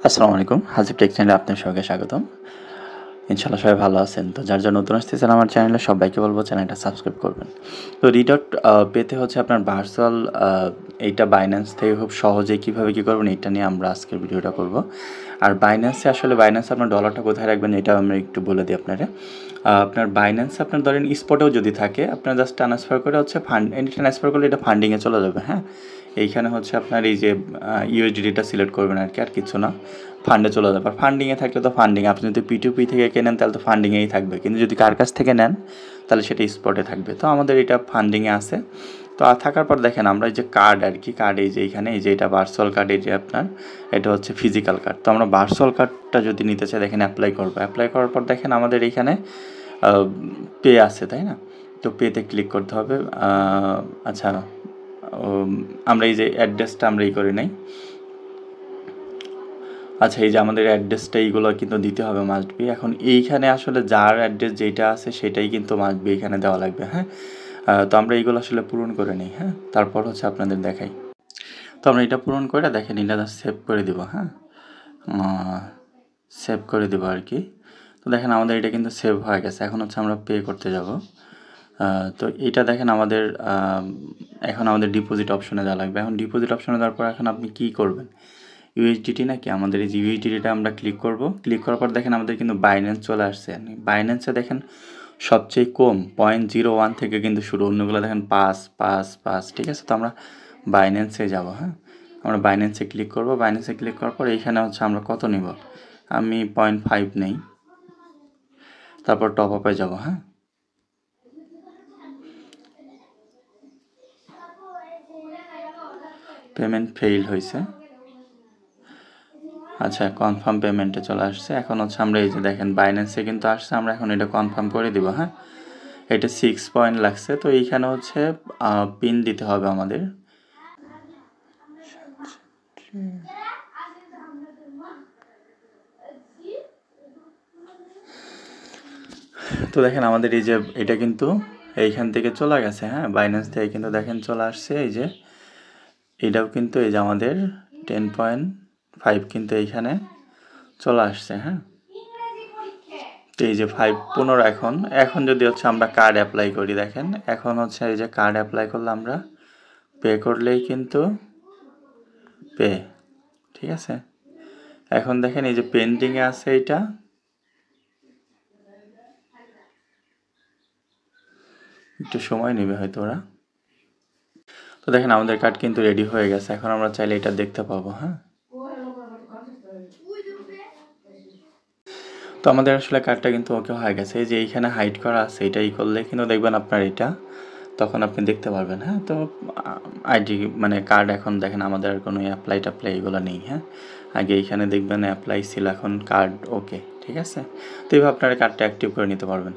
আসসালামু আলাইকুম। হাসিব টেক চ্যানেলে আপনার সবাইকে স্বাগতম। ইনশাআল্লাহ সবাই ভালো আছেন। তো যার যারা নতুন আসতেছেন আমার চ্যানেলে সবাইকে বলব চ্যানেলটা সাবস্ক্রাইব করবেন। তো রিডট পেতে হচ্ছে আপনার ভার্চুয়াল এইটা বাইন্যান্স থেকে খুব সহজেই কীভাবে কী করবেন এটা নিয়ে আমরা আজকের ভিডিওটা করব। আর বাইন্যান্সে আপনার ডলারটা কোথায় রাখবেন এটাও আমরা একটু বলে দিই আপনারে। আপনার বাইন্যান্সে আপনার ধরেন স্পটেও যদি থাকে আপনার জাস্ট ট্রান্সফার করে হচ্ছে এনি ট্রান্সফার করলে এটা ফান্ডিংয়ে চলে যাবে, হ্যাঁ? এইখানে হচ্ছে আপনার এই যে ইউএসডিটা সিলেক্ট করবেন আর কিছু না, ফান্ডে চলে যাবে। আর ফান্ডিংয়ে থাকলে তো ফান্ডিং, আপনি যদি P2P থেকে কেনেন তাহলে তো ফান্ডিংয়েই থাকবে, কিন্তু যদি কার কাছ থেকে নেন তাহলে সেটা স্পটে থাকবে। তো আমাদের এটা ফান্ডিংয়ে আছে। তো থাকার পর দেখেন আমরা এই যে কার্ড কার্ড এই যে এইখানে এই যে এটা ভার্চুয়াল কার্ড, এই যে আপনার এটা হচ্ছে ফিজিক্যাল কার্ড। তো আমরা ভার্চুয়াল কার্ডটা যদি নিতে চাই দেখেন অ্যাপ্লাই করবো। অ্যাপ্লাই করার পর দেখেন আমাদের এইখানে পে আছে, তাই না? তো পেতে ক্লিক করতে হবে। আচ্ছা, আমরা এই যে অ্যাড্রেসটা আমরা করি নাই। আচ্ছা, এই যে আমাদের অ্যাড্রেসটা এইগুলো কিন্তু দিতে হবে, মাস্ট বি। এখন এইখানে আসলে যার অ্যাড্রেস যেটা আছে সেটাই কিন্তু মাস্ট বি এখানে দেওয়া লাগবে, হ্যাঁ? তো আমরা এইগুলো আসলে পূরণ করে নিই, হ্যাঁ? তারপর হচ্ছে আপনাদের দেখাই। তো আমরা এটা পূরণ করে দেখেন এটা সেভ করে দিব, হ্যাঁ? সেভ করে দেবো আর কি। তো দেখেন আমাদের এটা কিন্তু সেভ হয়ে গেছে। এখন হচ্ছে আমরা পে করতে যাব। তো এটা দেখেন আমাদের এখন আমাদের ডিপোজিট অপশনে যাওয়া লাগবে। এখন ডিপোজিট অপশনে যাওয়ার পর এখন আপনি কী করবেন? ইউএসডিটি নাকি আমাদের এই যে ইউএসডিটিটা আমরা ক্লিক করব। ক্লিক করার পর দেখেন আমাদের কিন্তু বাইন্যান্স চলে আসছে। বাইন্যান্সে দেখেন সবচেয়ে কম 0.01 থেকে কিন্তু শুরু, অন্যগুলো দেখেন 5, ঠিক আছে? তো আমরা বাইন্যান্সে যাব, হ্যাঁ? আমরা বাইন্যান্সে ক্লিক করব। বাইন্যান্সে ক্লিক করার পর এইখানে হচ্ছে আমরা কত নিব, আমি 0.5 নেই। তারপর টপ আপে যাব, হ্যাঁ? পেমেন্ট ফেইল হয়েছে। আচ্ছা, কনফার্ম পেমেন্টে চলে আসছে। এখন হচ্ছে আমরা এই যে দেখেন বাইন্যান্সে কিন্তু আসছে, আমরা এখন এটা কনফার্ম করে দিব, হ্যাঁ? এটা 6 পয়েন্ট লাগছে। তো এইখানে হচ্ছে পিন দিতে হবে আমাদের। তো দেখেন আমাদের এই যে এটা কিন্তু এইখান থেকে চলে গেছে, হ্যাঁ? বাইন্যান্স থেকে কিন্তু দেখেন চলে আসছে। এই যে এটাও কিন্তু এই যে আমাদের 10.5 কিন্তু এইখানে চলে আসছে, হ্যাঁ? তো এই যে 5.15 এখন যদি হচ্ছে আমরা কার্ড অ্যাপ্লাই করি, দেখেন এখন হচ্ছে এই যে কার্ড অ্যাপ্লাই করলে আমরা পে করলেই কিন্তু পে, ঠিক আছে? এখন দেখেন এই যে পেন্ডিংয়ে আছে, এটা একটু সময় নেবে হয়তো ওরা। তো দেখেন আমাদের কার্ড কিন্তু রেডি হয়ে গেছে। এখন আমরা চাইলে এটা দেখতে পাবো, হ্যাঁ? তো আমাদের আসলে কার্ডটা কিন্তু ওকে হয়ে গেছে। এই যে এইখানে হাইড করা আছে, এটাই করলে কিন্তু দেখবেন আপনার এটা তখন আপনি দেখতে পারবেন, হ্যাঁ? তো আইডি মানে কার্ড এখন দেখেন আমাদের আর কোনো অ্যাপ্লাই ট্যাপ্লাই এগুলো নেই, হ্যাঁ? আগে এইখানে দেখবেন অ্যাপ্লাই ছিল, এখন কার্ড ওকে, ঠিক আছে? তো এইভাবে আপনারা কার্ডটা অ্যাক্টিভ করে নিতে পারবেন।